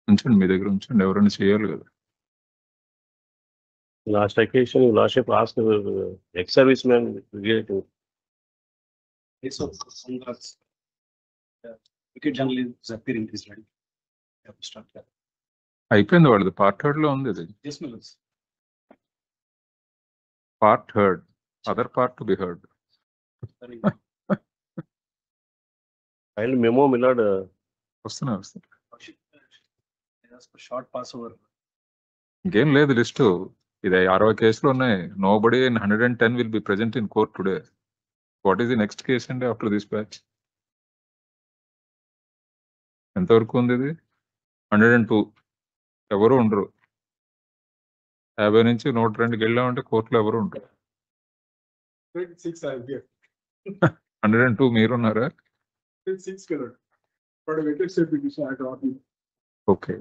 ఉంచండి, మీ దగ్గర ఉంచండి, ఎవరైనా చేయాలి కదా. Last occasion, you lordship asked ex-serviceman relative. Yes, sir. Congrats. Wicket generally is appearing this right. Have to start that. అయిపోయింది వాళ్ళది, పార్ట్ థర్డ్ లో ఉంది అది. Yes, Mills. Part third, other part to be heard. File memo, Millard. వస్తున్నా. Short passover. ఇంకేం లేదు list. ఇది 60 కేసులు ఉన్నాయి. Nobody in 110 will be present in court today. What is the next case అండి ఆఫ్టర్ దిస్ బ్యాచ్? ఎంతవరకు ఉంది ఇది? 102. ఎవరు ఉండరు. 50 నుంచి 102కి వెళ్ళామంటే కోర్టులో ఎవరు ఉండరు. 102 మీరున్నారా? ఓకే.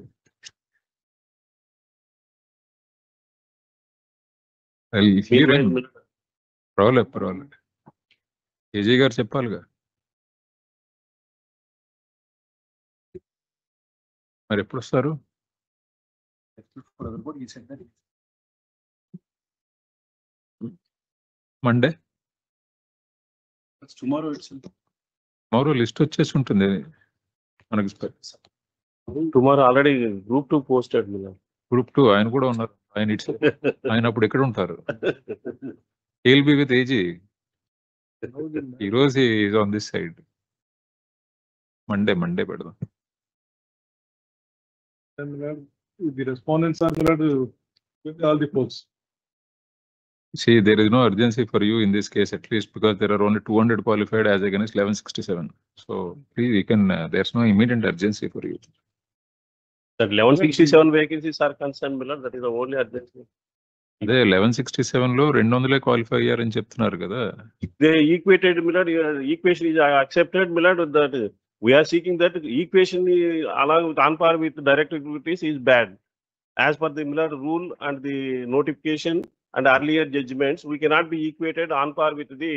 పర్వాలేదు. కేజీ గారు చెప్పాలిగా. మరి ఎప్పుడు వస్తారు? మండే. టుమారో లిస్ట్ వచ్చేసి ఉంటుంది మనకి. Tomorrow already group 2 posted, Millard. Group 2 ఆయన కూడా ఉన్నారు. ఆయన అప్పుడు ఎక్కడ ఉంటారు? He'll be with AG. ఈ రోజు is on this side. Monday పెడదాం. The respondents are with all the folks. See, there is no urgency for you in this case, at least because there are only 200 qualified as against 1167. So please, you can. There's no immediate urgency for you. That 1167 vacancies are concerned, Millard. That is the only urgency. అదే 1167 లో 200 qualify అయ్యారని చెప్తున్నారు కదా. They equated, Millard. Your equation is accepted, Millard. That we are seeking that equation along with on par with direct recruities is bad. As per the Millard rule and the notification and earlier judgments, we cannot be equated on par with the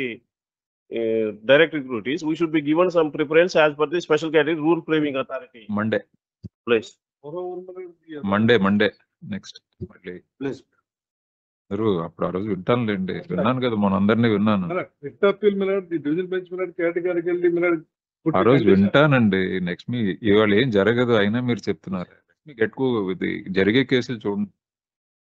direct recruities. We should be given some preference as per the special category rule framing authority. Monday next Please. అప్పుడు ఆ రోజు విన్నాను కదా, మన అందరినీ విన్నాను. ఆ రోజు వింటానండి. నెక్స్ట్ మీ ఇవాళ ఏం జరగదు అయినా మీరు చెప్తున్నారు. గెట్ జరిగే కేసులు చూడండి.